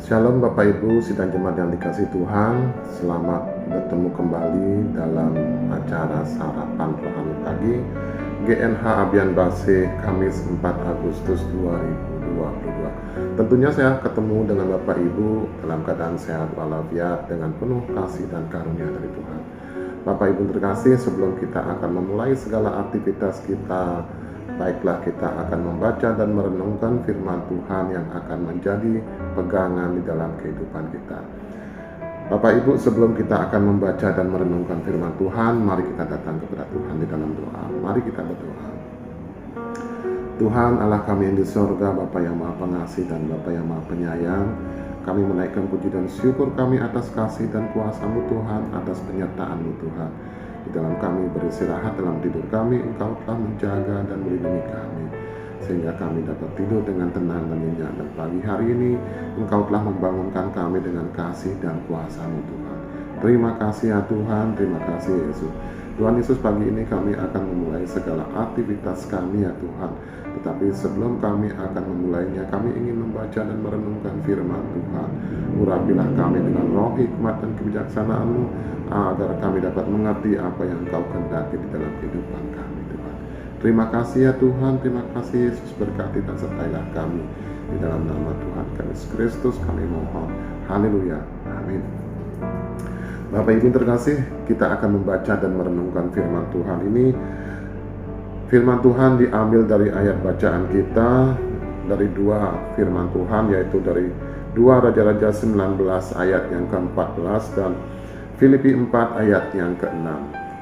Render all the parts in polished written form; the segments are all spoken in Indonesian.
Shalom Bapak Ibu sidang jemaat yang dikasih Tuhan. Selamat bertemu kembali dalam acara Sarapan Rohani Pagi GNH Abian Base Kamis 4 Agustus 2022. Tentunya saya ketemu dengan Bapak Ibu dalam keadaan sehat walafiat dengan penuh kasih dan karunia dari Tuhan. Bapak Ibu terkasih, sebelum kita akan memulai segala aktivitas kita, baiklah kita akan membaca dan merenungkan firman Tuhan yang akan menjadi pegangan di dalam kehidupan kita. Bapak Ibu, sebelum kita akan membaca dan merenungkan firman Tuhan, mari kita datang kepada Tuhan di dalam doa. Mari kita berdoa. Tuhan Allah kami yang di sorga, Bapa yang Maha Pengasih dan Bapa yang Maha Penyayang, kami menaikkan puji dan syukur kami atas kasih dan kuasa-Mu Tuhan, atas penyertaan-Mu Tuhan. Di dalam kami beristirahat, dalam tidur kami, Engkau telah menjaga dan melindungi kami, sehingga kami dapat tidur dengan tenang dan nyenyak. Dan pagi hari ini, Engkau telah membangunkan kami dengan kasih dan kuasa-Mu Tuhan. Terima kasih ya Tuhan, terima kasih Yesus. Tuhan Yesus, pagi ini kami akan memulai segala aktivitas kami ya Tuhan. Tetapi sebelum kami akan memulainya, kami ingin membaca dan merenungkan firman Tuhan. Urapilah kami dengan roh hikmat dan kebijaksanaan-Mu, agar kami dapat mengerti apa yang Engkau kehendaki di dalam kehidupan kami Tuhan. Terima kasih ya Tuhan, terima kasih Yesus, berkati dan sertailah kami. Di dalam nama Tuhan kami Yesus Kristus kami mohon. Haleluya, amin. Bapak Ibu terkasih, kita akan membaca dan merenungkan firman Tuhan ini. Firman Tuhan diambil dari ayat bacaan kita, dari dua firman Tuhan, yaitu dari 2 Raja-Raja 19 ayat yang ke-14 dan Filipi 4 ayat yang ke-6.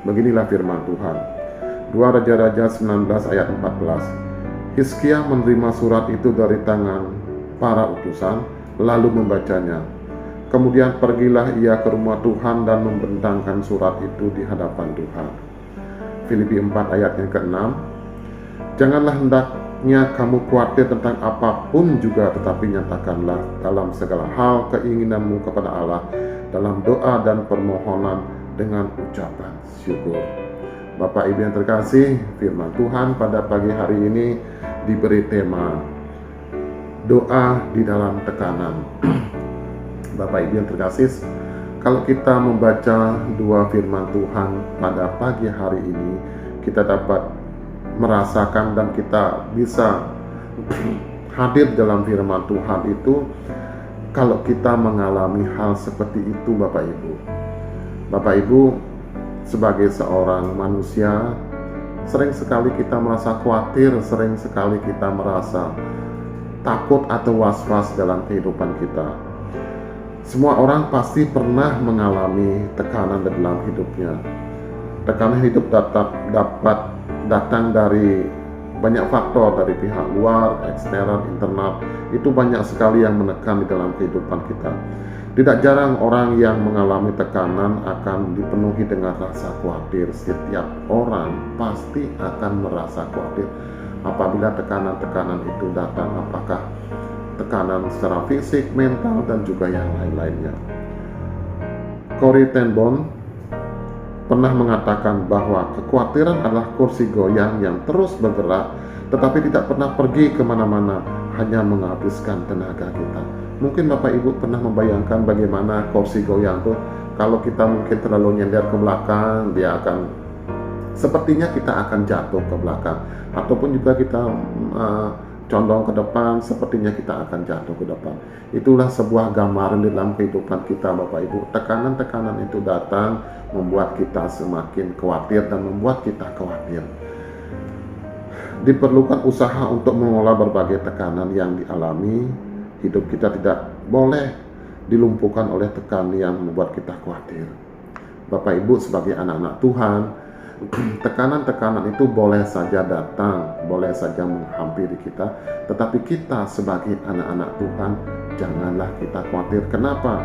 Beginilah firman Tuhan. 2 Raja-Raja 19 ayat 14. Hizkia menerima surat itu dari tangan para utusan, lalu membacanya. Kemudian pergilah ia ke rumah Tuhan dan membentangkan surat itu di hadapan Tuhan. Filipi 4 ayat yang ke-6. Janganlah hendaknya kamu khawatir tentang apapun juga, tetapi nyatakanlah dalam segala hal keinginanmu kepada Allah dalam doa dan permohonan dengan ucapan syukur. Bapak Ibu yang terkasih, firman Tuhan pada pagi hari ini diberi tema doa di dalam tekanan. Bapak Ibu yang terkasih, kalau kita membaca dua firman Tuhan pada pagi hari ini, kita dapat merasakan dan kita bisa hadir dalam firman Tuhan itu kalau kita mengalami hal seperti itu. Bapak Ibu, sebagai seorang manusia, sering sekali kita merasa khawatir, sering sekali kita merasa takut atau was-was dalam kehidupan kita. Semua orang pasti pernah mengalami tekanan dalam hidupnya. Tekanan hidup dapat datang dari banyak faktor, dari pihak luar, eksternal, internal. Itu banyak sekali yang menekan di dalam kehidupan kita. Tidak jarang orang yang mengalami tekanan akan dipenuhi dengan rasa khawatir. Setiap orang pasti akan merasa khawatir apabila tekanan-tekanan itu datang, apakah tekanan secara fisik, mental, dan juga yang lain-lainnya. Corrie ten Boom pernah mengatakan bahwa kekhawatiran adalah kursi goyang yang terus bergerak, tetapi tidak pernah pergi kemana-mana, hanya menghabiskan tenaga kita. Mungkin Bapak Ibu pernah membayangkan bagaimana kursi goyang itu, kalau kita mungkin terlalu nyender ke belakang, dia akan, sepertinya kita akan jatuh ke belakang, ataupun juga kita condong ke depan, sepertinya kita akan jatuh ke depan. Itulah sebuah gambaran dalam kehidupan kita Bapak Ibu. Tekanan-tekanan itu datang membuat kita semakin khawatir dan membuat kita khawatir. Diperlukan usaha untuk mengolah berbagai tekanan yang dialami. Hidup kita tidak boleh dilumpuhkan oleh tekanan yang membuat kita khawatir. Bapak Ibu, sebagai anak-anak Tuhan, tekanan-tekanan itu boleh saja datang, boleh saja menghampiri kita, tetapi kita sebagai anak-anak Tuhan, janganlah kita khawatir. Kenapa?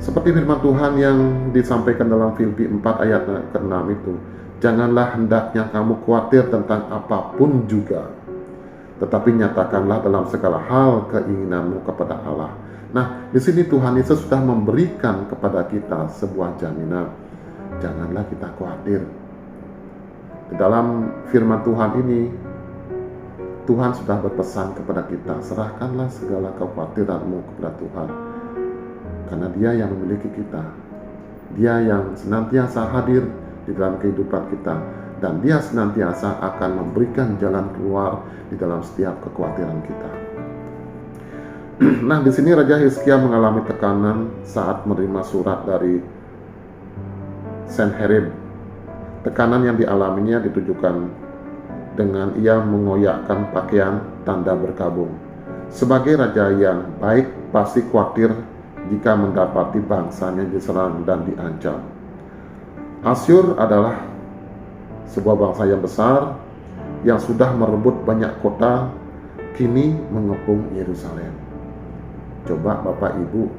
Seperti firman Tuhan yang disampaikan dalam Filipi 4 ayat ke-6 itu, janganlah hendaknya kamu khawatir tentang apapun juga, tetapi nyatakanlah dalam segala hal keinginanmu kepada Allah. Nah, di sini Tuhan Yesus sudah memberikan kepada kita sebuah jaminan. Janganlah kita khawatir. Di dalam firman Tuhan ini, Tuhan sudah berpesan kepada kita, serahkanlah segala kekhawatiranmu kepada Tuhan. Karena Dia yang memiliki kita. Dia yang senantiasa hadir di dalam kehidupan kita. Dan Dia senantiasa akan memberikan jalan keluar di dalam setiap kekhawatiran kita. Nah, di sini Raja Hizkia mengalami tekanan saat menerima surat dari Senherib. Tekanan yang dialaminya ditujukan dengan ia mengoyakkan pakaian tanda berkabung. Sebagai raja yang baik, pasti khawatir jika mendapati bangsanya diserang dan diancam. Asyur adalah sebuah bangsa yang besar yang sudah merebut banyak kota, kini mengepung Yerusalem. Coba Bapak Ibu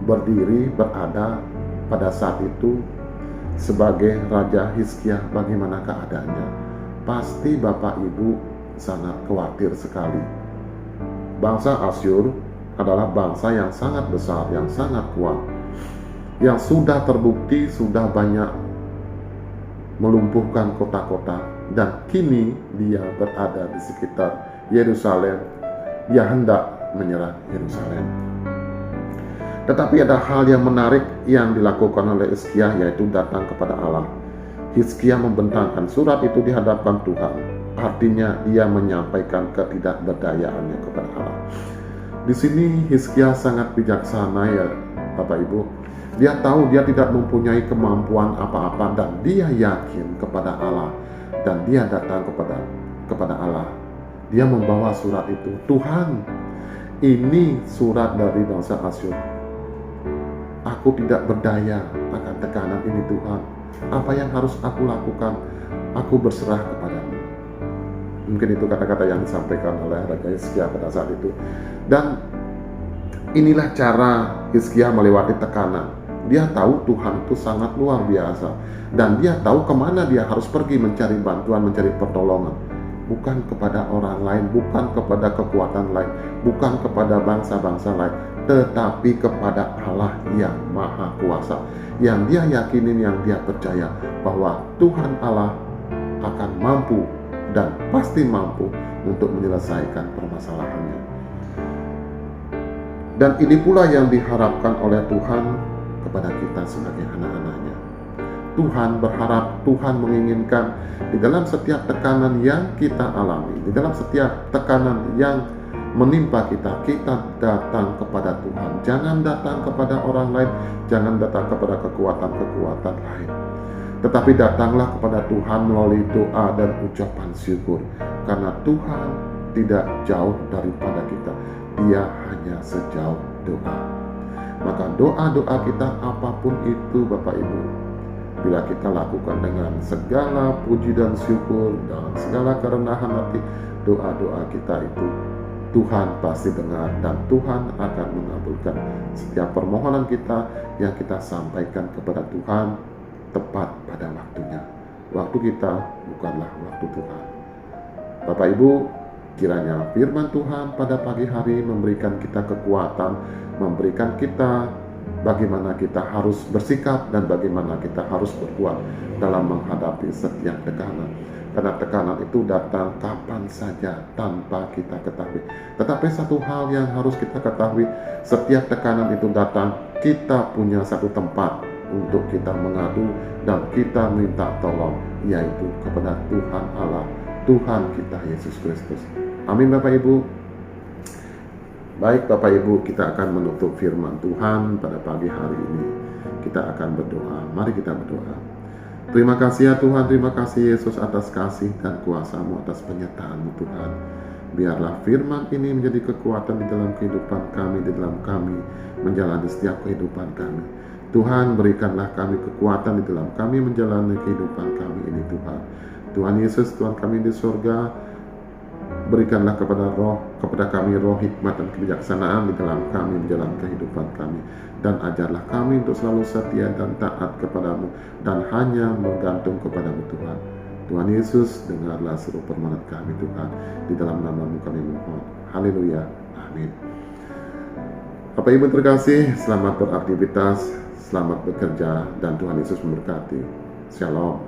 berdiri berada pada saat itu sebagai Raja Hizkia, bagaimana keadaannya? Pasti Bapak Ibu sangat khawatir sekali. Bangsa Asyur adalah bangsa yang sangat besar, yang sangat kuat, yang sudah terbukti sudah banyak melumpuhkan kota-kota, dan kini dia berada di sekitar Yerusalem. Dia hendak menyerang Yerusalem. Tetapi ada hal yang menarik yang dilakukan oleh Hizkia, yaitu datang kepada Allah. Hizkia membentangkan surat itu di hadapan Tuhan. Artinya dia menyampaikan ketidakberdayaannya kepada Allah. Di sini Hizkia sangat bijaksana ya Bapak Ibu. Dia tahu dia tidak mempunyai kemampuan apa-apa dan dia yakin kepada Allah, dan dia datang kepada Allah. Dia membawa surat itu. Tuhan, ini surat dari bangsa Asyur. Aku tidak berdaya akan tekanan ini Tuhan. Apa yang harus aku lakukan? Aku berserah kepadamu. Mungkin itu kata-kata yang disampaikan oleh Raja Hizkia pada saat itu. Dan inilah cara Hizkia melewati tekanan. Dia tahu Tuhan itu sangat luar biasa. Dan dia tahu kemana dia harus pergi mencari bantuan, mencari pertolongan. Bukan kepada orang lain, bukan kepada kekuatan lain, bukan kepada bangsa-bangsa lain, tetapi kepada Allah yang Maha Kuasa. Yang dia yakinin, yang dia percaya bahwa Tuhan Allah akan mampu dan pasti mampu untuk menyelesaikan permasalahannya. Dan ini pula yang diharapkan oleh Tuhan kepada kita sebagai anak-anaknya. Tuhan berharap, Tuhan menginginkan di dalam setiap tekanan yang kita alami, di dalam setiap tekanan yang menimpa kita, kita datang kepada Tuhan. Jangan datang kepada orang lain, jangan datang kepada kekuatan-kekuatan lain, tetapi datanglah kepada Tuhan melalui doa dan ucapan syukur. Karena Tuhan tidak jauh daripada kita, Dia hanya sejauh doa. Maka doa-doa kita apapun itu Bapak Ibu, bila kita lakukan dengan segala puji dan syukur, dengan segala kerendahan hati, doa-doa kita itu Tuhan pasti dengar, dan Tuhan akan mengabulkan setiap permohonan kita yang kita sampaikan kepada Tuhan tepat pada waktunya. Waktu kita bukanlah waktu Tuhan. Bapak Ibu, kiranya firman Tuhan pada pagi hari memberikan kita kekuatan, memberikan kita bagaimana kita harus bersikap dan bagaimana kita harus berbuat dalam menghadapi setiap tekanan. Karena tekanan itu datang kapan saja tanpa kita ketahui. Tetapi satu hal yang harus kita ketahui, setiap tekanan itu datang, kita punya satu tempat untuk kita mengadu dan kita minta tolong, yaitu kepada Tuhan Allah, Tuhan kita Yesus Kristus. Amin Bapak Ibu. Baik Bapak Ibu, kita akan menutup firman Tuhan pada pagi hari ini. Kita akan berdoa. Mari kita berdoa. Terima kasih ya Tuhan, terima kasih Yesus atas kasih dan kuasa-Mu, atas penyertaan-Mu Tuhan. Biarlah firman ini menjadi kekuatan di dalam kehidupan kami, di dalam kami menjalani setiap kehidupan kami. Tuhan, berikanlah kami kekuatan di dalam kami menjalani kehidupan kami ini Tuhan. Tuhan Yesus, Tuhan kami di surga, berikanlah kepada kami roh hikmat dan kebijaksanaan di dalam kami menjalani kehidupan kami, dan ajarlah kami untuk selalu setia dan taat kepadamu dan hanya bergantung kepadamu Tuhan. Tuhan Yesus, dengarlah seluruh permohonan kami Tuhan, di dalam nama-Mu kami mohon. Haleluya, amin. Bapak Ibu terkasih, selamat beraktivitas, selamat bekerja, dan Tuhan Yesus memberkati. Shalom.